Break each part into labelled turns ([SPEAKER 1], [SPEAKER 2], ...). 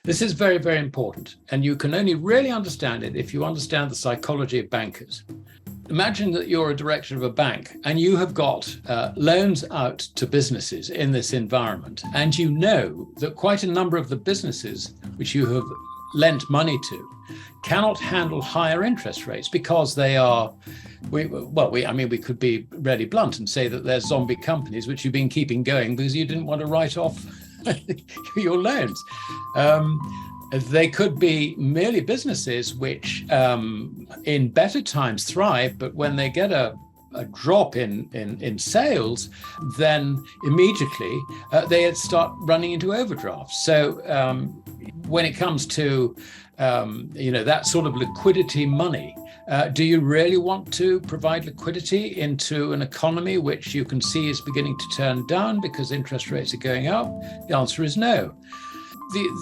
[SPEAKER 1] This is very, very important. And you can only really understand it if you understand the psychology of bankers. Imagine that you're a director of a bank and you have got loans out to businesses in this environment. And you know that quite a number of the businesses which you have lent money to cannot handle higher interest rates because they are, we could be really blunt and say that they're zombie companies which you've been keeping going because you didn't want to write off your loans. They could be merely businesses which in better times thrive, but when they get a drop in sales, then immediately they start running into overdrafts. So when it comes to that sort of liquidity money, do you really want to provide liquidity into an economy which you can see is beginning to turn down because interest rates are going up? The answer is no.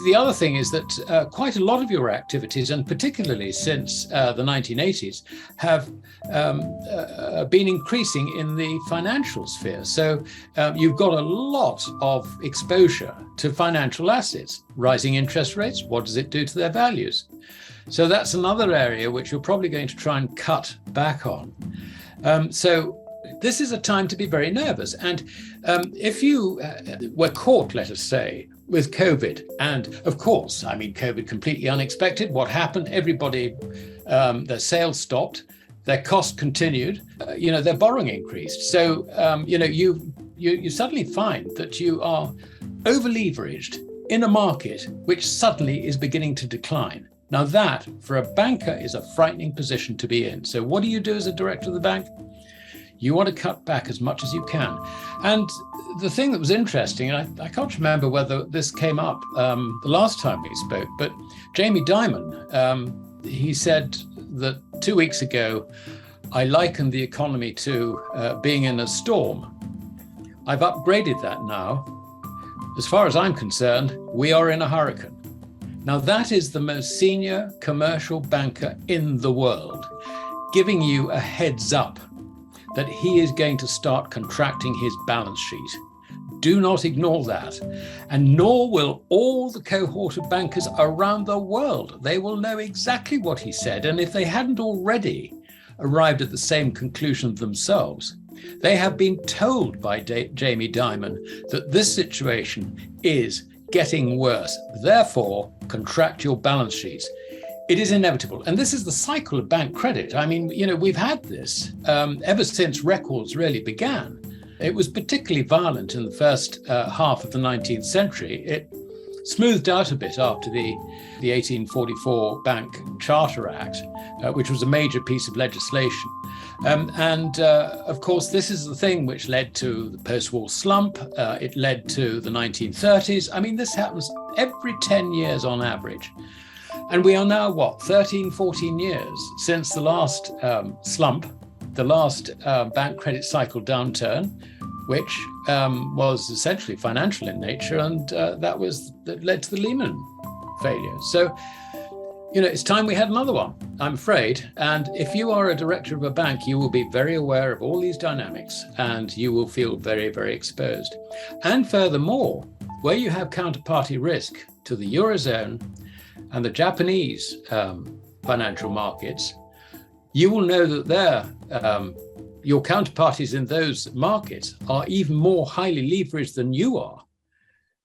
[SPEAKER 1] The other thing is that quite a lot of your activities, and particularly since the 1980s, have been increasing in the financial sphere. So you've got a lot of exposure to financial assets. Rising interest rates, what does it do to their values? So that's another area which you're probably going to try and cut back on. So this is a time to be very nervous. And if you were caught, let us say, with COVID, and of course, COVID completely unexpected. What happened? Everybody, their sales stopped, their cost continued, their borrowing increased. So, you suddenly find that you are over-leveraged in a market which suddenly is beginning to decline. Now that, for a banker, is a frightening position to be in. So what do you do as a director of the bank? You want to cut back as much as you can. And the thing that was interesting, and I can't remember whether this came up the last time we spoke, but Jamie Dimon, he said that 2 weeks ago, I likened the economy to being in a storm. I've upgraded that now. As far as I'm concerned, we are in a hurricane. Now that is the most senior commercial banker in the world, giving you a heads up that he is going to start contracting his balance sheet. Do not ignore that. And nor will all the cohort of bankers around the world. They will know exactly what he said. And if they hadn't already arrived at the same conclusion themselves, they have been told by Jamie Dimon that this situation is getting worse. Therefore, contract your balance sheets. It is inevitable. And this is the cycle of bank credit. We've had this ever since records really began. It was particularly violent in the first half of the 19th century. It smoothed out a bit after the 1844 Bank Charter Act, which was a major piece of legislation. Of course, this is the thing which led to the post-war slump. It led to the 1930s. This happens every 10 years on average. And we are now, 13, 14 years since the last slump, the last bank credit cycle downturn, which was essentially financial in nature, and that led to the Lehman failure. So, it's time we had another one, I'm afraid. And if you are a director of a bank, you will be very aware of all these dynamics, and you will feel very, very exposed. And furthermore, where you have counterparty risk to the Eurozone and the Japanese financial markets, you will know that your counterparties in those markets are even more highly leveraged than you are.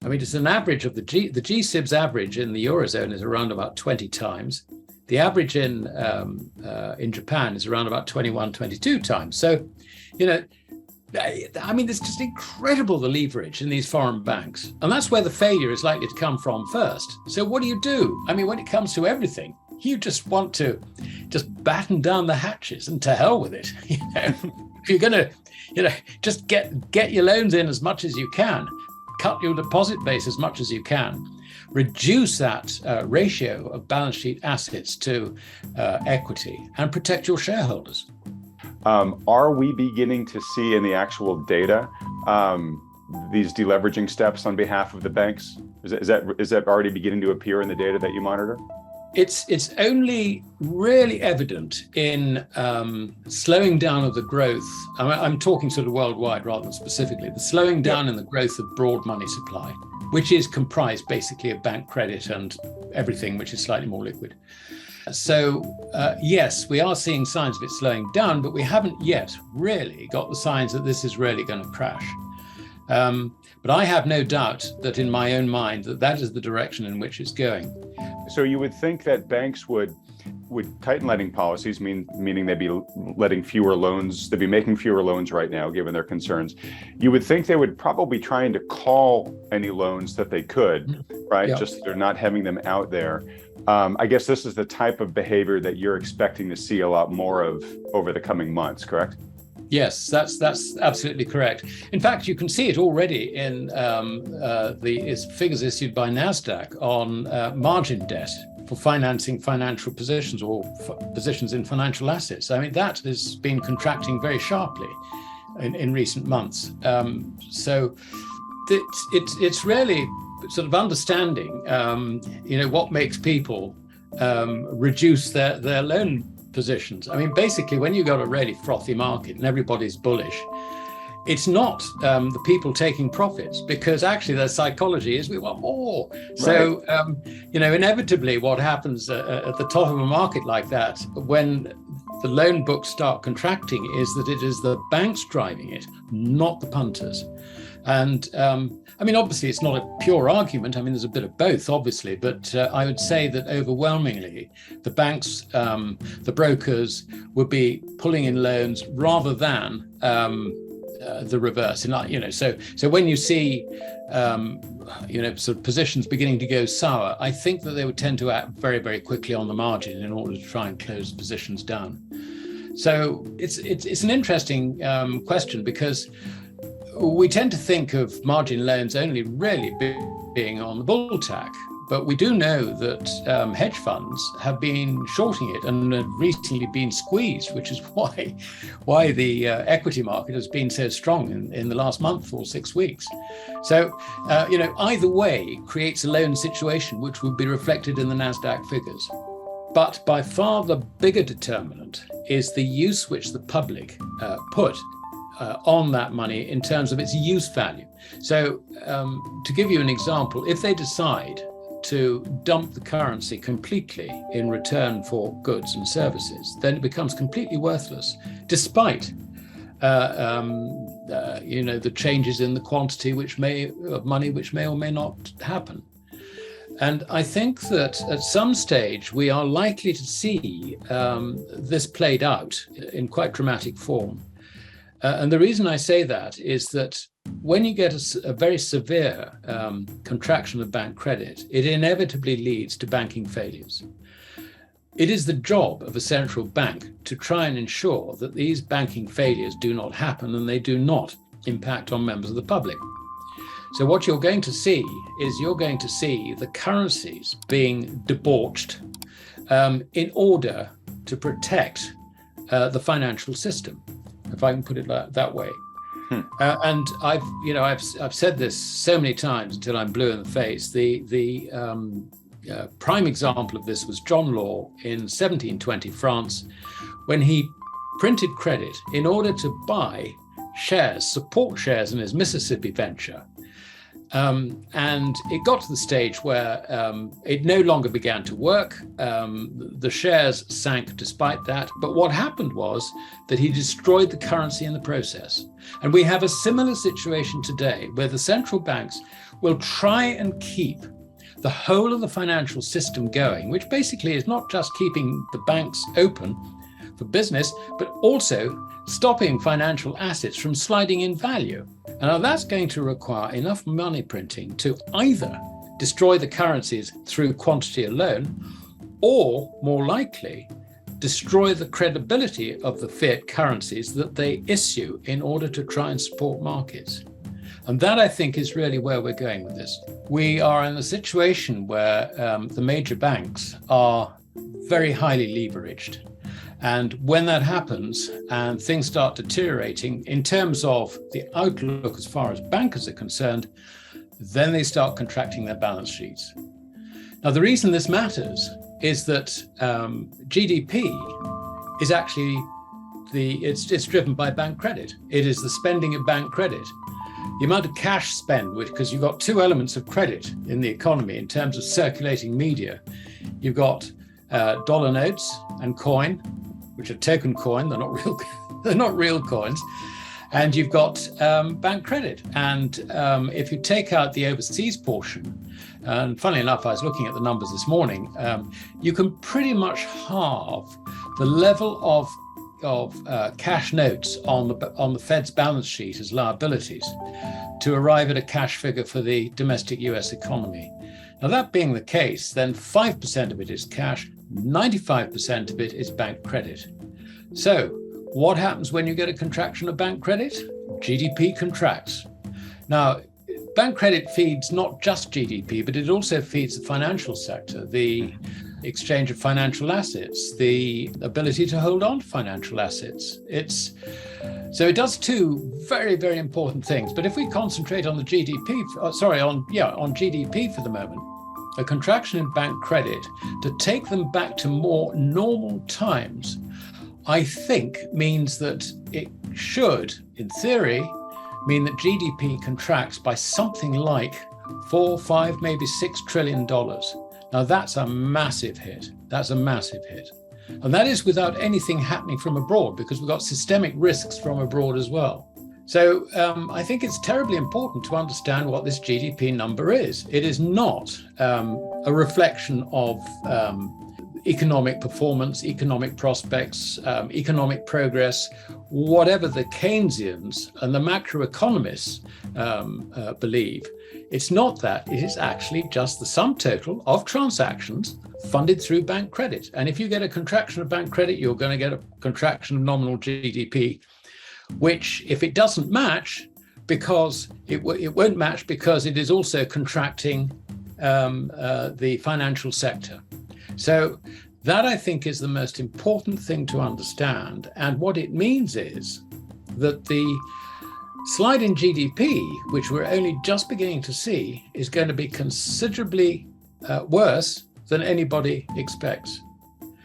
[SPEAKER 1] It's an average of the G-SIBs average in the Eurozone is around about 20 times. The average in Japan is around about 21, 22 times. So, it's just incredible, the leverage in these foreign banks. And that's where the failure is likely to come from first. So what do? When it comes to everything, you just want to just batten down the hatches and to hell with it. If you're going to, just get your loans in as much as you can, cut your deposit base as much as you can, reduce that ratio of balance sheet assets to equity, and protect your shareholders.
[SPEAKER 2] Are we beginning to see in the actual data these deleveraging steps on behalf of the banks? Is that already beginning to appear in the data that you monitor?
[SPEAKER 1] It's only really evident in slowing down of the growth. I'm talking sort of worldwide rather than specifically. The slowing down in the growth of broad money supply, which is comprised basically of bank credit and everything which is slightly more liquid. So yes, we are seeing signs of it slowing down, but we haven't yet really got the signs that this is really going to crash. But I have no doubt that in my own mind that is the direction in which it's going.
[SPEAKER 2] So you would think that banks would tighten lending policies, meaning they'd be letting fewer loans, they'd be making fewer loans right now, given their concerns. You would think they would probably trying to call any loans that they could, right?
[SPEAKER 1] Yeah.
[SPEAKER 2] Just they're not having them out there. I guess this is the type of behavior that you're expecting to see a lot more of over the coming months, correct?
[SPEAKER 1] Yes, that's absolutely correct. In fact, you can see it already in the figures issued by NASDAQ on margin debt for financing financial positions or positions in financial assets. I mean, that has been contracting very sharply in recent months. So it's really sort of understanding, what makes people reduce their loan positions. I mean, basically, when you've got a really frothy market and everybody's bullish, it's not the people taking profits, because actually their psychology is we want more. Right. So, inevitably what happens at the top of a market like that, when the loan books start contracting, is that it is the banks driving it, not the punters. And obviously it's not a pure argument. I mean, there's a bit of both, obviously, but I would say that overwhelmingly the banks, the brokers would be pulling in loans rather than the reverse. And, so when you see, sort of positions beginning to go sour, I think that they would tend to act very, very quickly on the margin in order to try and close positions down. So it's an interesting question, because we tend to think of margin loans only really being on the bull tack, but we do know that hedge funds have been shorting it and have recently been squeezed, which is why the equity market has been so strong in the last month or 6 weeks. So, either way creates a loan situation which would be reflected in the NASDAQ figures. But by far the bigger determinant is the use which the public put on that money in terms of its use value. So to give you an example, if they decide to dump the currency completely in return for goods and services, then it becomes completely worthless, despite the changes in the quantity of money which may or may not happen. And I think that at some stage we are likely to see this played out in quite dramatic form. And the reason I say that is that when you get a very severe contraction of bank credit, it inevitably leads to banking failures. It is the job of a central bank to try and ensure that these banking failures do not happen and they do not impact on members of the public. So what you're going to see is the currencies being debauched in order to protect the financial system, if I can put it that way. And I've said this so many times until I'm blue in the face. The prime example of this was John Law in 1720 France, when he printed credit in order to buy support shares in his Mississippi venture. And it got to the stage where it no longer began to work. The shares sank despite that. But what happened was that he destroyed the currency in the process. And we have a similar situation today, where the central banks will try and keep the whole of the financial system going, which basically is not just keeping the banks open for business, but also stopping financial assets from sliding in value. And now that's going to require enough money printing to either destroy the currencies through quantity alone, or more likely, destroy the credibility of the fiat currencies that they issue in order to try and support markets. And that, I think, is really where we're going with this. We are in a situation where the major banks are very highly leveraged. And when that happens and things start deteriorating in terms of the outlook as far as bankers are concerned, then they start contracting their balance sheets. Now, the reason this matters is that GDP is actually it's driven by bank credit. It is the spending of bank credit. The amount of cash spent, because you've got two elements of credit in the economy in terms of circulating media. You've got dollar notes and coin, which are token coin. They're not real. They're not real coins. And you've got bank credit. And if you take out the overseas portion, and funnily enough, I was looking at the numbers this morning, you can pretty much halve the level of cash notes on the Fed's balance sheet as liabilities to arrive at a cash figure for the domestic US economy. Now, that being the case, then 5% of it is cash, 95% of it is bank credit. So what happens when you get a contraction of bank credit? GDP contracts. Now, bank credit feeds not just GDP, but it also feeds the financial sector, the exchange of financial assets, the ability to hold on to financial assets. So it does two very, very important things. But if we concentrate on the on GDP for the moment, a contraction in bank credit to take them back to more normal times, I think means that it should, in theory, mean that GDP contracts by something like $4, $5, maybe $6 trillion. Now that's a massive hit. That's a massive hit. And that is without anything happening from abroad, because we've got systemic risks from abroad as well. So I think it's terribly important to understand what this GDP number is. It is not a reflection of economic performance, economic prospects, economic progress, whatever the Keynesians and the macroeconomists believe. It's not that. It is actually just the sum total of transactions funded through bank credit. And if you get a contraction of bank credit, you're going to get a contraction of nominal GDP, which, if it doesn't match, because it won't match because it is also contracting the financial sector. So that, I think, is the most important thing to understand. And what it means is that the slide in GDP, which we're only just beginning to see, is going to be considerably worse than anybody expects.